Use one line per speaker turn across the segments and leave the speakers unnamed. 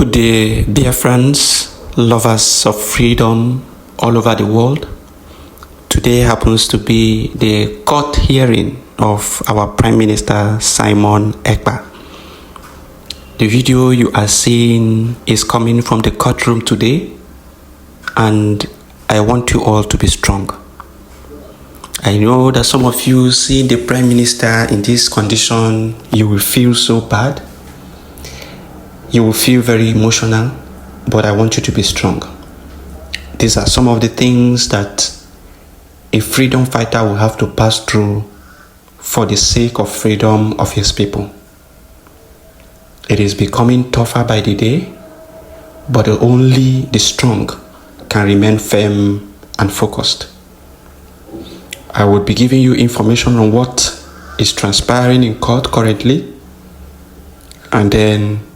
Good day, dear friends, lovers of freedom all over the world. Today happens to be the court hearing of our Prime Minister Simon Ekpa. The video you are seeing is coming from the courtroom today, and I want you all to be strong. I know that some of you seeing the Prime Minister in this condition, you will feel so bad. You will feel very emotional, but I want you to be strong. These are some of the things that a freedom fighter will have to pass through for the sake of freedom of his people. It is becoming tougher by the day, but only the strong can remain firm and focused. I will be giving you information on what is transpiring in court currently, and then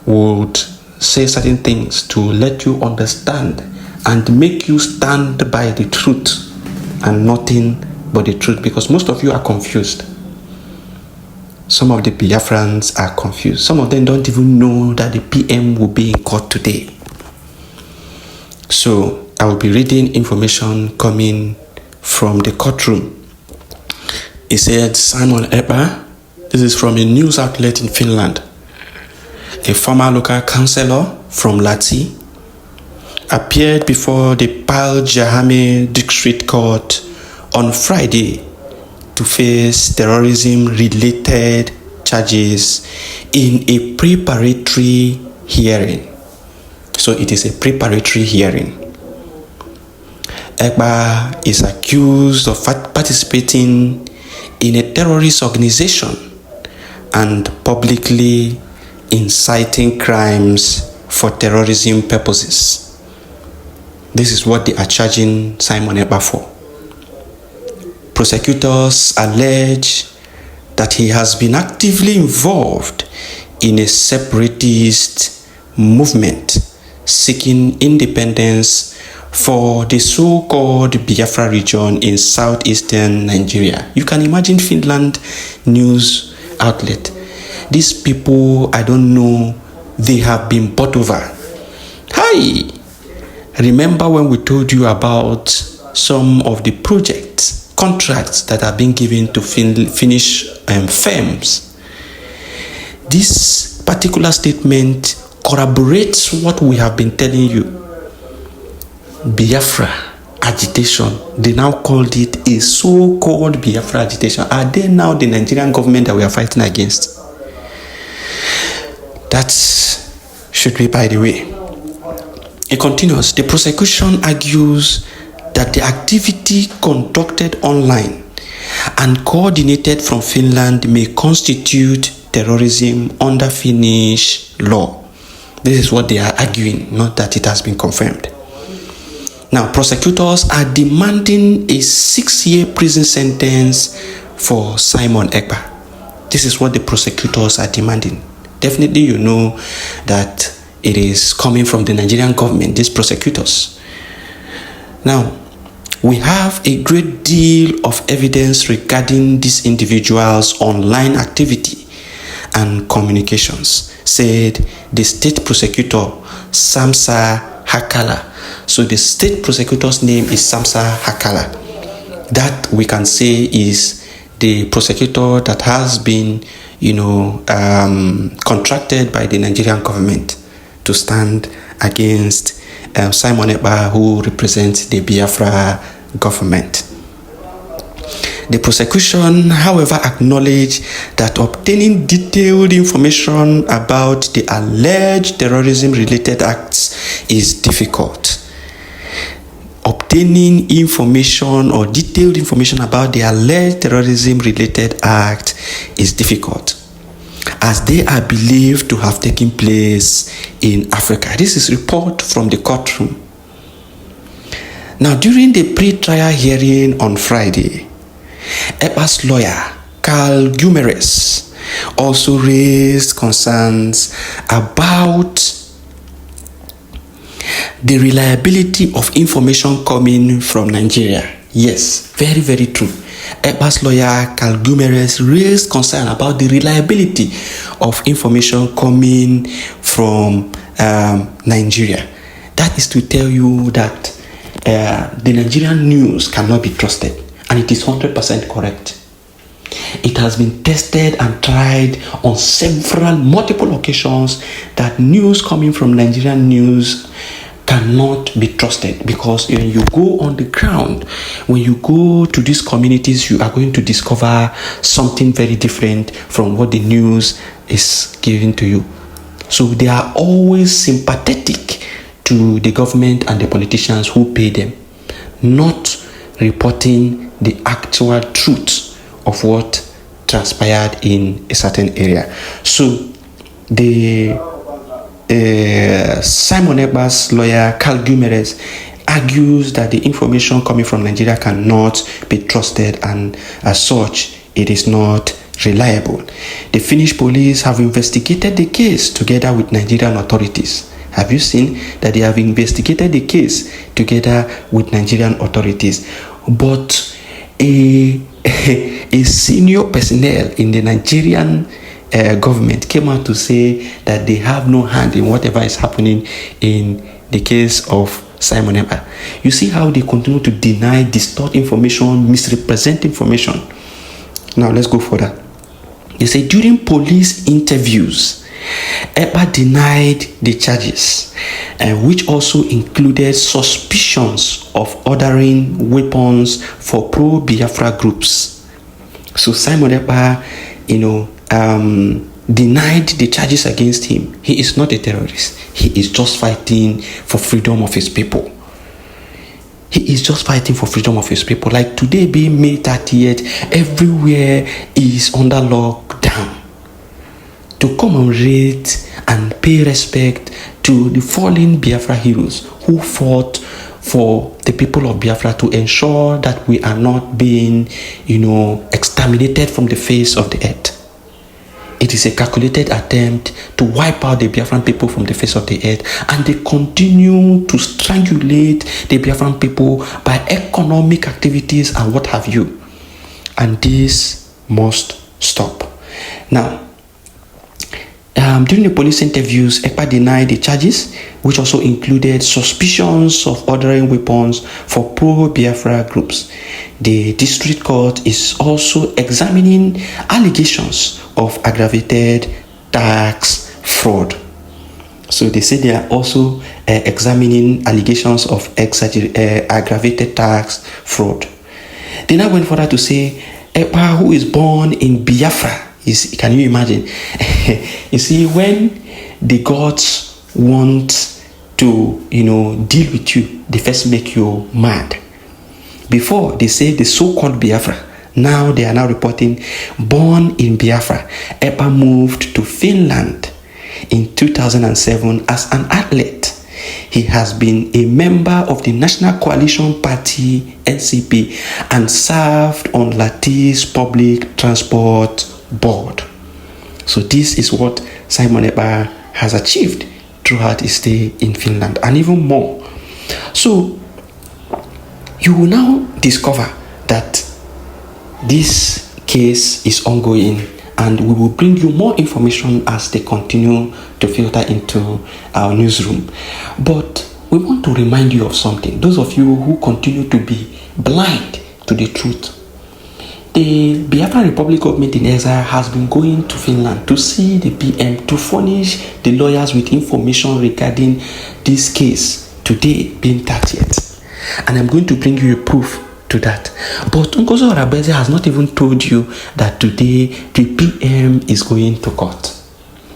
would say certain things to let you understand and make you stand by the truth and nothing but the truth, because most of you are confused. Some of the Biafrans are confused. Some of them don't even know that the PM will be in court today. So I will be reading information coming from the courtroom. He said, Simon Ekpa, this is from a news outlet in Finland. A former local councillor from Lati appeared before the Paljahame District Court on Friday to face terrorism-related charges in a preparatory hearing. So it is a preparatory hearing. Ekpa is accused of participating in a terrorist organization and publicly inciting crimes for terrorism purposes. This is what they are charging Simon Ekpa for. Prosecutors allege that he has been actively involved in a separatist movement seeking independence for the so-called Biafra region in southeastern Nigeria. You can imagine Finland news outlet. These people, I don't know, they have been bought over. Hi! Remember when we told you about some of the projects, contracts that are being given to Finnish firms? This particular statement corroborates what we have been telling you. Biafra agitation, they now called it a so-called Biafra agitation. Are they now the Nigerian government that we are fighting against? That should be by the way. It continues. The prosecution argues that the activity conducted online and coordinated from Finland may constitute terrorism under Finnish law. This is what they are arguing, not that it has been confirmed. Now, prosecutors are demanding a 6-year prison sentence for Simon Ekpa. This is what the prosecutors are demanding. Definitely you know that it is coming from the Nigerian government, these prosecutors. Now, we have a great deal of evidence regarding these individuals' online activity and communications, said the state prosecutor, Samsa Hakala. So the state prosecutor's name is Samsa Hakala. That we can say is the prosecutor that has been contracted by the Nigerian government to stand against Simon Ekpa, who represents the Biafra government. The prosecution, however, acknowledged that obtaining detailed information about the alleged terrorism-related acts is difficult. Obtaining information or detailed information about the alleged terrorism-related act is difficult, as they are believed to have taken place in Africa. This is a report from the courtroom. Now, during the pre-trial hearing on Friday, Ekpa's lawyer, Carl Gumeres, also raised concerns about the reliability of information coming from Nigeria. Yes, very, very true. EKPA's lawyer, Carl Gumeres, raised concern about the reliability of information coming from Nigeria. That is to tell you that the Nigerian news cannot be trusted, and it is 100% correct. It has been tested and tried on multiple occasions that news coming from Nigerian news cannot be trusted, because when you go on the ground, when you go to these communities, you are going to discover something very different from what the news is giving to you. So they are always sympathetic to the government and the politicians who pay them, not reporting the actual truth of what transpired in a certain area. So the Simon Ekpa's lawyer, Carl Gumeres, argues that the information coming from Nigeria cannot be trusted, and as such, it is not reliable. The Finnish police have investigated the case together with Nigerian authorities. Have you seen that they have investigated the case together with Nigerian authorities? But a senior personnel in the Nigerian government came out to say that they have no hand in whatever is happening in the case of Simon Ekpa. You see how they continue to deny, distort information, misrepresent information. Now let's go further. They say during police interviews, Ekpa denied the charges, which also included suspicions of ordering weapons for pro-Biafra groups. So Simon Ekpa, denied the charges against him. He is not a terrorist. He is just fighting for freedom of his people. He is just fighting for freedom of his people. Like today being May 30th, everywhere is under lockdown. To commemorate and pay respect to the fallen Biafra heroes who fought for the people of Biafra to ensure that we are not being, exterminated from the face of the earth. It is a calculated attempt to wipe out the Biafran people from the face of the earth, and they continue to strangulate the Biafran people by economic activities and what have you. And this must stop. Now, during the police interviews, Ekpa denied the charges, which also included suspicions of ordering weapons for pro-Biafra groups. The district court is also examining allegations of aggravated tax fraud. So they say they are also examining allegations of aggravated tax fraud. They now went further to say, Ekpa, who is born in Biafra, can you imagine? You see, when the gods want to, deal with you, they first make you mad. Before, they say the so-called Biafra. Now they are now reporting born in Biafra. Ekpa moved to Finland in 2007 as an athlete. He has been a member of the National Coalition Party, NCP, and served on Lattice Public Transport Board. So this is what Simon Ekpa has achieved throughout his stay in Finland, and even more. So you will now discover that this case is ongoing, and we will bring you more information as they continue to filter into our newsroom. But we want to remind you of something. Those of you who continue to be blind to the truth. The Biafra Republic government in exile has been going to Finland to see the PM to furnish the lawyers with information regarding this case, today being 30th. And I'm going to bring you a proof to that. But Nkosi Orabeze has not even told you that today the PM is going to court.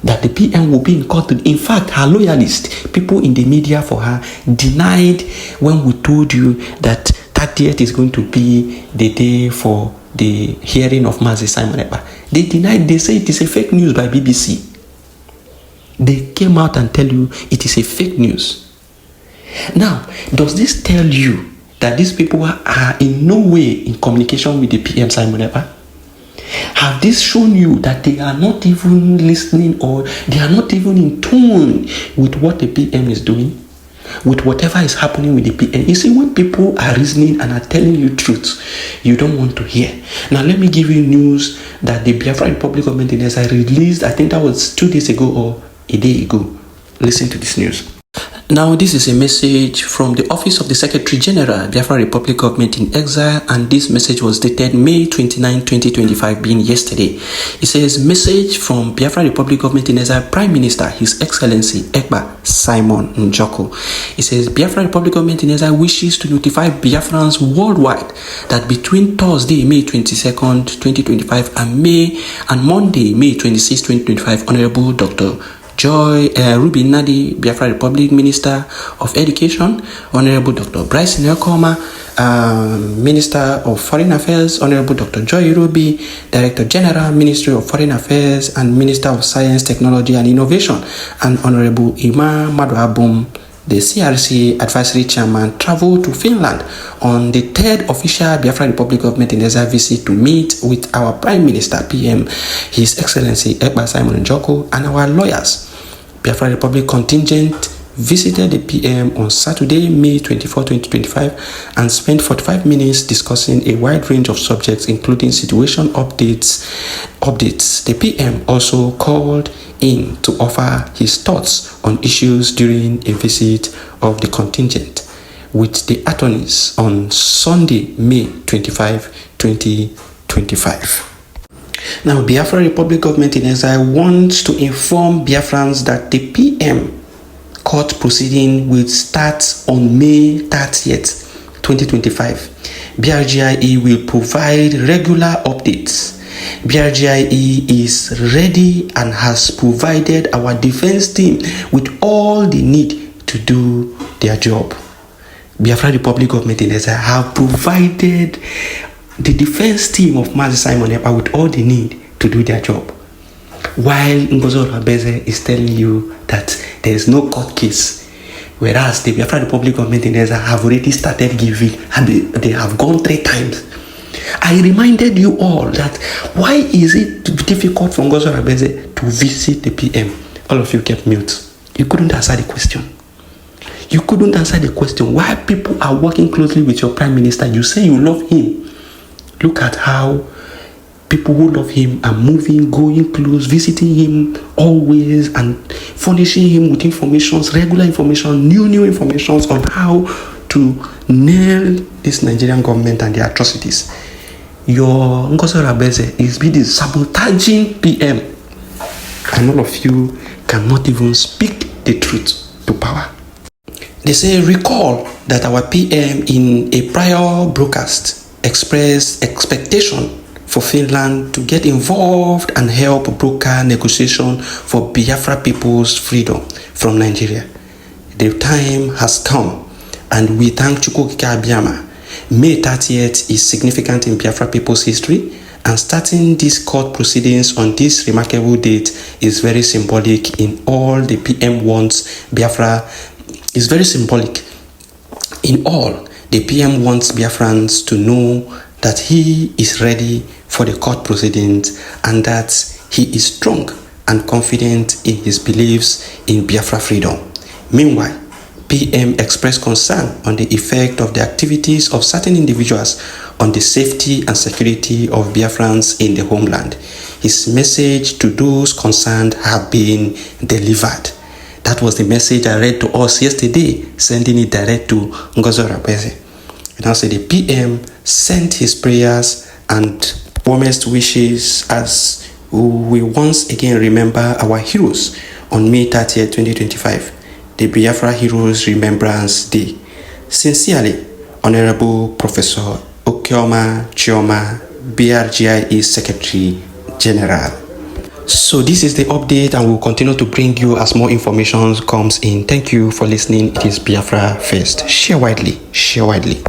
That the PM will be in court. In fact, her loyalists, people in the media for her, denied when we told you that 30th is going to be the day for the hearing of Mazi Simon Ekpa. They denied, they say it is a fake news by BBC. They came out and tell you it is a fake news. Now, does this tell you that these people are in no way in communication with the PM Simon Ekpa? Have this shown you that they are not even listening, or they are not even in tune with what the PM is doing? with whatever is happening with the PM. You see, when people are reasoning and are telling you truth, you don't want to hear. Now, let me give you news that the Biafra Republic Government in Exile released, I think that was 2 days ago or a day ago. Listen to this news. Now, this is a message from the Office of the Secretary General, Biafra Republic Government in Exile, and this message was dated May 29, 2025, being yesterday. It says, message from Biafra Republic Government in Exile, Prime Minister, His Excellency EKPA Simon Njoko. It says, Biafra Republic Government in Exile wishes to notify Biafrans worldwide that between Thursday, May 22nd, 2025, and Monday, May 26, 2025, Honorable Dr. Joy Ruby Nadi, Biafra Republic Minister of Education, Honorable Dr. Bryce Nelkoma, Minister of Foreign Affairs, Honorable Dr. Joy Ruby, Director General, Ministry of Foreign Affairs, and Minister of Science, Technology, and Innovation, and Honorable Ima Maduabum, the CRC Advisory Chairman, traveled to Finland on the third official Biafra Republic Government in Exile visit to meet with our Prime Minister, PM, His Excellency EKPA Simon Njoko, and our lawyers. Biafra Republic contingent visited the PM on Saturday, May 24, 2025, and spent 45 minutes discussing a wide range of subjects, including situation updates. The PM also called in to offer his thoughts on issues during a visit of the contingent with the attorneys on Sunday, May 25, 2025. Now, Biafra Republic Government in Exile wants to inform Biafrans that the PM court proceeding will start on May 30th, 2025. BRGIE will provide regular updates. BRGIE is ready and has provided our defense team with all they need to do their job. Biafra Republic Government in Exile have provided the defense team of Mazi Simon Ekpa with all they need to do their job. While Ngozo Rabeze is telling you that there is no court case, whereas the Biafra Republic Government in Exile have already started giving, and they have gone 3 times. I reminded you all that why is it difficult for Ngozo Rabeze to visit the PM? All of you kept mute. You couldn't answer the question. You couldn't answer the question. Why people are working closely with your Prime Minister? You say you love him. Look at how people who love him are moving, going close, visiting him always, and furnishing him with informations, regular information, new informations on how to nail this Nigerian government and their atrocities. Your Ngozo Rabeze is busy sabotaging PM, and all of you cannot even speak the truth to power. They say, recall that our PM in a prior broadcast expressed expectation for Finland to get involved and help broker negotiation for Biafra people's freedom from Nigeria. The time has come, and we thank Chukwukika Abiyama. May 30th is significant in Biafra people's history, and starting these court proceedings on this remarkable date is very symbolic in all the PM wants Biafra. Is very symbolic in all. The PM wants Biafrans to know that he is ready for the court proceedings and that he is strong and confident in his beliefs in Biafra freedom. Meanwhile, PM expressed concern on the effect of the activities of certain individuals on the safety and security of Biafrans in the homeland. His message to those concerned have been delivered. That was the message I read to us yesterday, sending it direct to Ngozo Rabeze. And also the PM sent his prayers and warmest wishes as we once again remember our heroes on May 30th, 2025, the Biafra Heroes Remembrance Day. Sincerely, Honorable Professor Okioma Chioma, BRGIE Secretary General. So this is the update, and we'll continue to bring you as more information comes in. Thank you for listening. It is Biafra First. Share widely. Share widely.